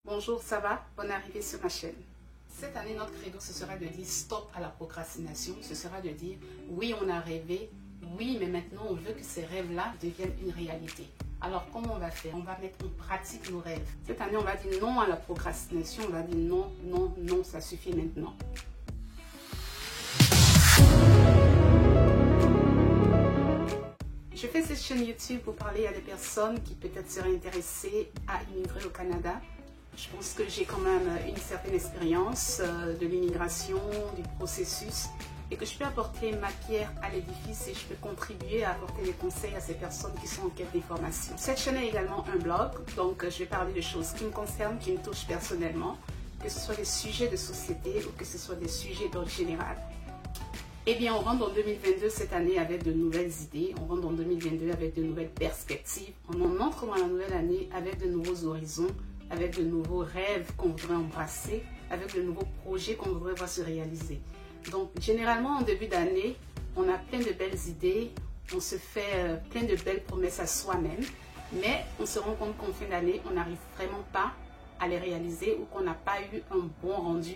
Bonjour, ça va? Bonne arrivée sur ma chaîne. Cette année, notre credo, ce sera de dire stop à la procrastination. Ce sera de dire oui, on a rêvé, oui, mais maintenant on veut que ces rêves-là deviennent une réalité. Alors, comment on va faire? On va mettre en pratique nos rêves. Cette année, on va dire non à la procrastination. On va dire non, non, non, ça suffit maintenant. Je fais cette chaîne YouTube pour parler à des personnes qui peut-être seraient intéressées à immigrer au Canada. Je pense que j'ai quand même une certaine expérience de l'immigration, du processus, et que je peux apporter ma pierre à l'édifice et je peux contribuer à apporter des conseils à ces personnes qui sont en quête d'information. Cette chaîne est également un blog, donc je vais parler de choses qui me concernent, qui me touchent personnellement, que ce soit des sujets de société ou que ce soit des sujets d'ordre général. Eh bien, on rentre en 2022 cette année avec de nouvelles idées, on rentre en 2022 avec de nouvelles perspectives, on entre dans la nouvelle année avec de nouveaux horizons, avec de nouveaux rêves qu'on voudrait embrasser, avec de nouveaux projets qu'on voudrait voir se réaliser. Donc, généralement, en début d'année, on a plein de belles idées, on se fait plein de belles promesses à soi-même, mais on se rend compte qu'en fin d'année, on n'arrive vraiment pas à les réaliser ou qu'on n'a pas eu un bon rendu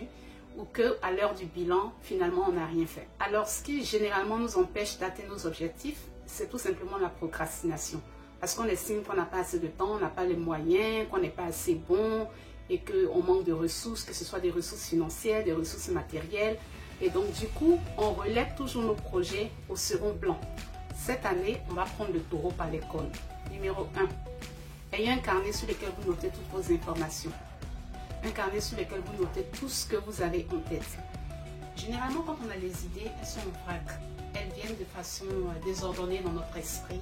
ou qu'à l'heure du bilan, finalement, on n'a rien fait. Alors, ce qui généralement nous empêche d'atteindre nos objectifs, c'est tout simplement la procrastination. Parce qu'on estime qu'on n'a pas assez de temps, on n'a pas les moyens, qu'on n'est pas assez bon et qu'on manque de ressources, que ce soit des ressources financières, des ressources matérielles. Et donc, du coup, on relève toujours nos projets au second plan. Cette année, on va prendre le taureau par les cornes. Numéro 1. Ayez un carnet sur lequel vous notez toutes vos informations. Un carnet sur lequel vous notez tout ce que vous avez en tête. Généralement, quand on a les idées, elles sont en vrac. Elles viennent de façon désordonnée dans notre esprit.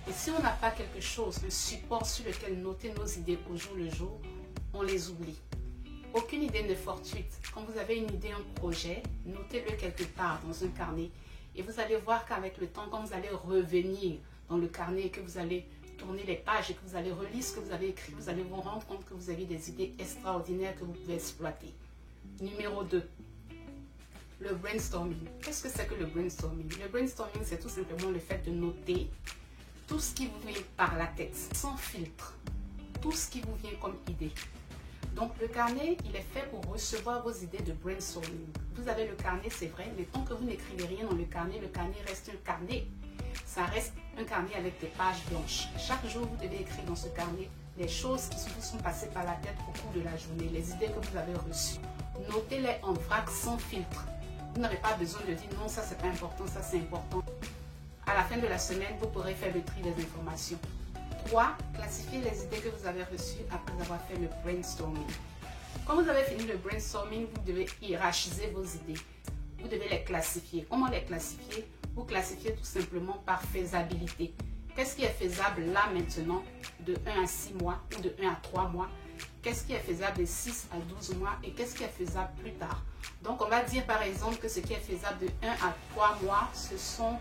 Et si on n'a pas quelque chose, un support sur lequel noter nos idées au jour le jour, on les oublie. Aucune idée n'est fortuite. Quand vous avez une idée, un projet, notez-le quelque part dans un carnet. Et vous allez voir qu'avec le temps, quand vous allez revenir dans le carnet et que vous allez tourner les pages et que vous allez relire ce que vous avez écrit, vous allez vous rendre compte que vous avez des idées extraordinaires que vous pouvez exploiter. Numéro 2. Le brainstorming. Qu'est-ce que c'est que le brainstorming? Le brainstorming, c'est tout simplement le fait de noter tout ce qui vous vient par la tête, sans filtre, tout ce qui vous vient comme idée. Donc le carnet, il est fait pour recevoir vos idées de brainstorming. Vous avez le carnet, c'est vrai, mais tant que vous n'écrivez rien dans le carnet reste un carnet. Ça reste un carnet avec des pages blanches. Chaque jour, vous devez écrire dans ce carnet les choses qui vous sont passées par la tête au cours de la journée, les idées que vous avez reçues. Notez-les en vrac, sans filtre. Vous n'aurez pas besoin de dire non, ça c'est pas important, ça c'est important. À la fin de la semaine, vous pourrez faire le tri des informations. 3. Classifiez les idées que vous avez reçues après avoir fait le brainstorming. Quand vous avez fini le brainstorming, vous devez hiérarchiser vos idées. Vous devez les classifier. Comment les classifier? Vous classifiez tout simplement par faisabilité. Qu'est-ce qui est faisable là maintenant de 1 à 6 mois ou de 1 à 3 mois? Qu'est-ce qui est faisable de 6 à 12 mois et qu'est-ce qui est faisable plus tard? Donc, on va dire par exemple que ce qui est faisable de 1 à 3 mois, ce sont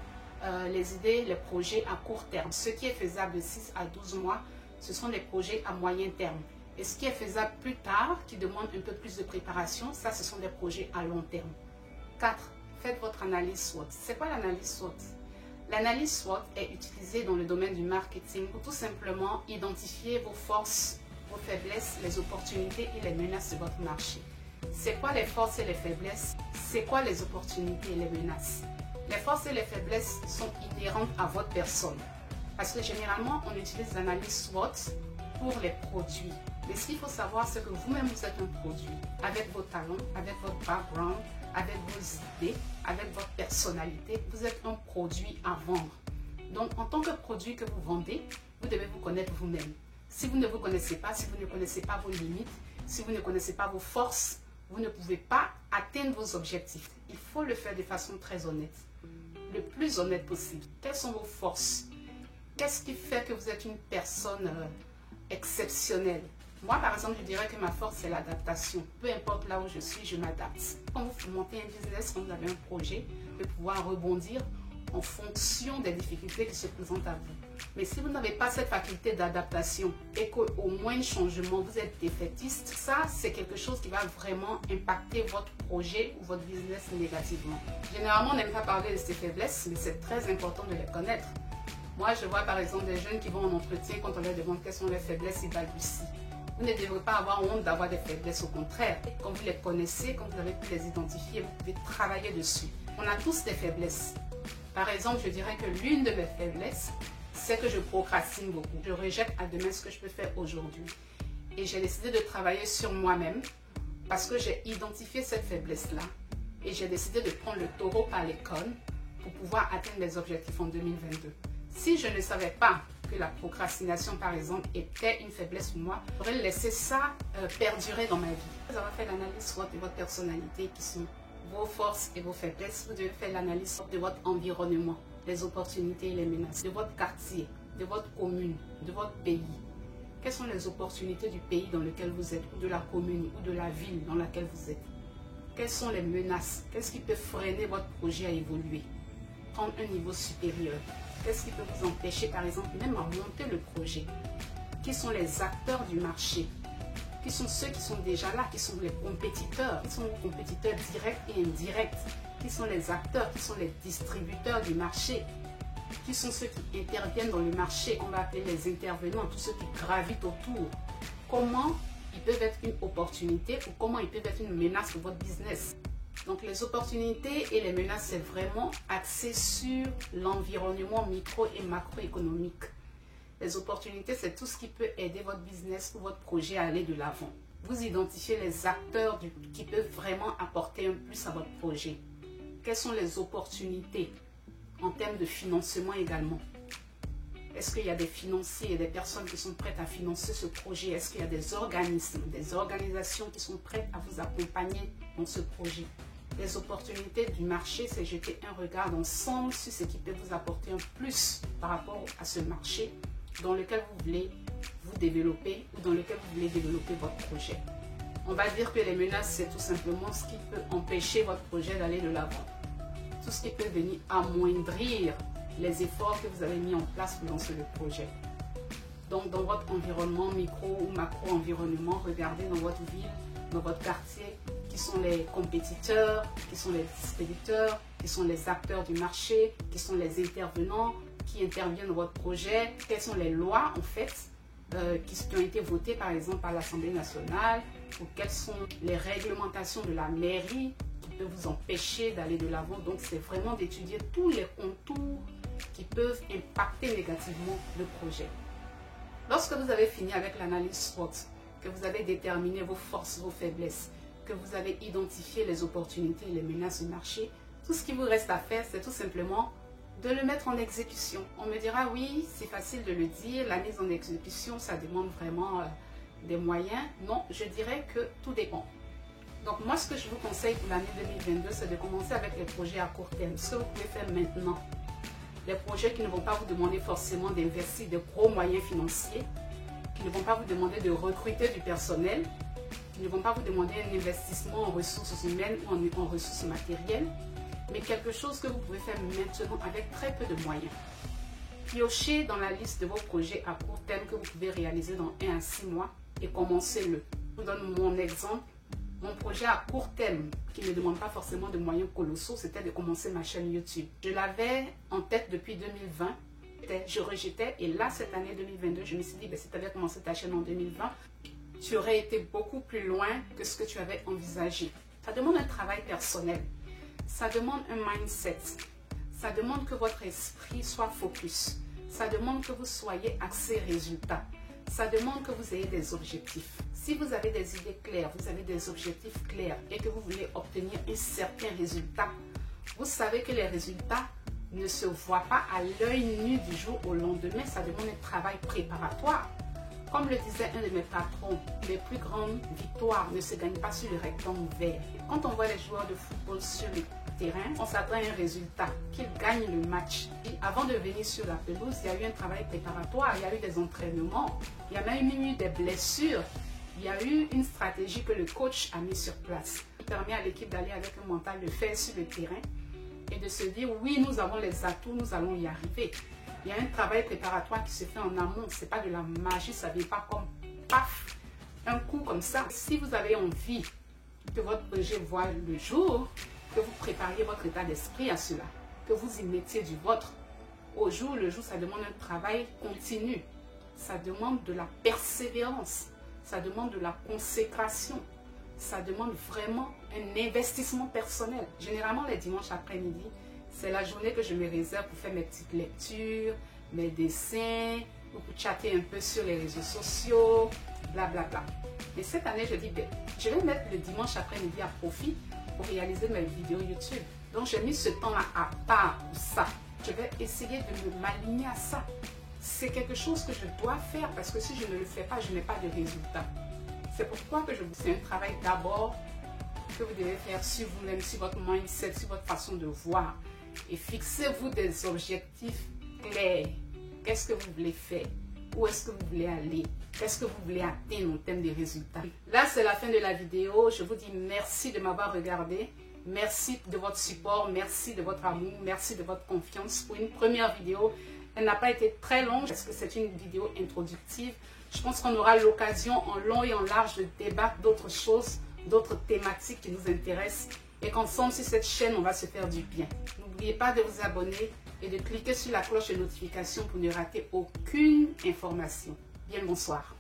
les idées, les projets à court terme. Ce qui est faisable de 6 à 12 mois, ce sont les projets à moyen terme. Et ce qui est faisable plus tard, qui demande un peu plus de préparation, ça, ce sont des projets à long terme. 4. Faites votre analyse SWOT. C'est quoi l'analyse SWOT? L'analyse SWOT est utilisée dans le domaine du marketing pour tout simplement identifier vos forces, vos faiblesses, les opportunités et les menaces de votre marché. C'est quoi les forces et les faiblesses? C'est quoi les opportunités et les menaces? Les forces et les faiblesses sont inhérentes à votre personne. Parce que généralement, on utilise l'analyse SWOT pour les produits. Mais ce qu'il faut savoir, c'est que vous-même, vous êtes un produit. Avec vos talents, avec votre background, avec vos idées, avec votre personnalité, vous êtes un produit à vendre. Donc, en tant que produit que vous vendez, vous devez vous connaître vous-même. Si vous ne vous connaissez pas, si vous ne connaissez pas vos limites, si vous ne connaissez pas vos forces, vous ne pouvez pas atteindre vos objectifs. Il faut le faire de façon très honnête. Le plus honnête possible. Quelles sont vos forces? Qu'est-ce qui fait que vous êtes une personne exceptionnelle? Moi, par exemple, je dirais que ma force, c'est l'adaptation. Peu importe là où je suis, je m'adapte. Quand vous montez un business, quand vous avez un projet, de pouvoir rebondir en fonction des difficultés qui se présentent à vous. Mais si vous n'avez pas cette faculté d'adaptation et qu'au moindre changement, vous êtes défaitiste, ça, c'est quelque chose qui va vraiment impacter votre projet ou votre business négativement. Généralement, on n'aime pas parler de ses faiblesses, mais c'est très important de les connaître. Moi, je vois par exemple des jeunes qui vont en entretien, quand on leur demande quelles sont leurs faiblesses, ils balbutient. Vous ne devrez pas avoir honte d'avoir des faiblesses, au contraire. Quand vous les connaissez, quand vous avez pu les identifier, vous pouvez travailler dessus. On a tous des faiblesses. Par exemple, je dirais que l'une de mes faiblesses, c'est que je procrastine beaucoup. Je rejette à demain ce que je peux faire aujourd'hui. Et j'ai décidé de travailler sur moi-même parce que j'ai identifié cette faiblesse-là. Et j'ai décidé de prendre le taureau par les cornes pour pouvoir atteindre mes objectifs en 2022. Si je ne savais pas que la procrastination, par exemple, était une faiblesse pour moi, j'aurais laissé ça perdurer dans ma vie. Vous avez fait l'analyse SWOT de votre personnalité, qui sont vos forces et vos faiblesses. Vous devez faire l'analyse de votre environnement, les opportunités et les menaces, de votre quartier, de votre commune, de votre pays. Quelles sont les opportunités du pays dans lequel vous êtes, ou de la commune, ou de la ville dans laquelle vous êtes? Quelles sont les menaces? Qu'est-ce qui peut freiner votre projet à évoluer? Prendre un niveau supérieur. Qu'est-ce qui peut vous empêcher, par exemple, même à monter le projet? Qui sont les acteurs du marché? Qui sont ceux qui sont déjà là? Qui sont les compétiteurs? Qui sont les compétiteurs directs et indirects? Qui sont les acteurs? Qui sont les distributeurs du marché? Qui sont ceux qui interviennent dans le marché? On va appeler les intervenants, tous ceux qui gravitent autour. Comment ils peuvent être une opportunité ou comment ils peuvent être une menace pour votre business? Donc les opportunités et les menaces, c'est vraiment axé sur l'environnement micro et macroéconomique. Les opportunités, c'est tout ce qui peut aider votre business ou votre projet à aller de l'avant. Vous identifiez les acteurs qui peuvent vraiment apporter un plus à votre projet. Quelles sont les opportunités en termes de financement également? Est-ce qu'il y a des financiers et des personnes qui sont prêtes à financer ce projet? Est-ce qu'il y a des organismes, des organisations qui sont prêtes à vous accompagner dans ce projet? Les opportunités du marché, c'est jeter un regard d'ensemble sur ce qui peut vous apporter un plus par rapport à ce marché dans lequel vous voulez vous développer ou dans lequel vous voulez développer votre projet. On va dire que les menaces, c'est tout simplement ce qui peut empêcher votre projet d'aller de l'avant. Tout ce qui peut venir amoindrir les efforts que vous avez mis en place pour lancer le projet. Donc, dans votre environnement, micro ou macro-environnement, regardez dans votre ville, dans votre quartier, qui sont les compétiteurs, qui sont les distributeurs, qui sont les acteurs du marché, qui sont les intervenants, qui interviennent dans votre projet, quelles sont les lois, en fait, qui ont été votées, par exemple, par l'Assemblée nationale, ou quelles sont les réglementations de la mairie qui peuvent vous empêcher d'aller de l'avant. Donc, c'est vraiment d'étudier tous les contours qui peuvent impacter négativement le projet. Lorsque vous avez fini avec l'analyse SWOT, que vous avez déterminé vos forces, vos faiblesses, que vous avez identifié les opportunités et les menaces du marché, tout ce qui vous reste à faire, c'est tout simplement de le mettre en exécution. On me dira, oui, c'est facile de le dire, la mise en exécution, ça demande vraiment des moyens. Non, je dirais que tout dépend. Donc moi, ce que je vous conseille pour l'année 2022, c'est de commencer avec les projets à court terme, ce que vous pouvez faire maintenant. Les projets qui ne vont pas vous demander forcément d'investir de gros moyens financiers, qui ne vont pas vous demander de recruter du personnel, qui ne vont pas vous demander un investissement en ressources humaines ou en ressources matérielles, mais quelque chose que vous pouvez faire maintenant avec très peu de moyens. Piochez dans la liste de vos projets à court terme que vous pouvez réaliser dans 1 à 6 mois et commencez-le. Je vous donne mon exemple. Mon projet à court terme, qui ne demande pas forcément de moyens colossaux, c'était de commencer ma chaîne YouTube. Je l'avais en tête depuis 2020. Je rejetais et là, cette année 2022, je me suis dit, si tu avais commencé ta chaîne en 2020, tu aurais été beaucoup plus loin que ce que tu avais envisagé. Ça demande un travail personnel. Ça demande un mindset. Ça demande que votre esprit soit focus. Ça demande que vous soyez axé résultat. Ça demande que vous ayez des objectifs. Si vous avez des idées claires, vous avez des objectifs clairs et que vous voulez obtenir un certain résultat, vous savez que les résultats ne se voient pas à l'œil nu du jour au lendemain. Ça demande un travail préparatoire. Comme le disait un de mes patrons, les plus grandes victoires ne se gagnent pas sur le rectangle vert. Quand on voit les joueurs de football sur le terrain, on s'attend à un résultat, qu'ils gagnent le match. Et avant de venir sur la pelouse, il y a eu un travail préparatoire, il y a eu des entraînements, il y a même eu des blessures, il y a eu une stratégie que le coach a mis sur place. Il permet à l'équipe d'aller avec un mental de fer sur le terrain et de se dire, oui, nous avons les atouts, nous allons y arriver. Il y a un travail préparatoire qui se fait en amont. Ce n'est pas de la magie, ça ne vient pas comme paf, un coup comme ça. Si vous avez envie que votre projet voie le jour, que vous prépariez votre état d'esprit à cela, que vous y mettiez du vôtre. Au jour le jour, ça demande un travail continu. Ça demande de la persévérance. ça demande de la consécration. Ça demande vraiment un investissement personnel. Généralement, les dimanches après-midi, c'est la journée que je me réserve pour faire mes petites lectures, mes dessins, ou pour chatter un peu sur les réseaux sociaux, blablabla. Mais cette année, je dis, ben, je vais mettre le dimanche après-midi à profit pour réaliser mes vidéos YouTube. Donc, j'ai mis ce temps-là à part pour ça. Je vais essayer de m'aligner à ça. C'est quelque chose que je dois faire parce que si je ne le fais pas, je n'ai pas de résultat. C'est pourquoi que c'est un travail d'abord que vous devez faire sur vous-même, sur votre mindset, sur votre façon de voir. Et fixez-vous des objectifs clairs. Qu'est-ce que vous voulez faire? Où est-ce que vous voulez aller? Qu'est-ce que vous voulez atteindre en termes de résultats? Là, c'est la fin de la vidéo. Je vous dis merci de m'avoir regardé. Merci de votre support. Merci de votre amour. Merci de votre confiance pour une première vidéo. Elle n'a pas été très longue parce que c'est une vidéo introductive. Je pense qu'on aura l'occasion en long et en large de débattre d'autres choses, d'autres thématiques qui nous intéressent et qu'ensemble sur cette chaîne, on va se faire du bien. N'oubliez pas de vous abonner et de cliquer sur la cloche de notification pour ne rater aucune information. Bien le bonsoir.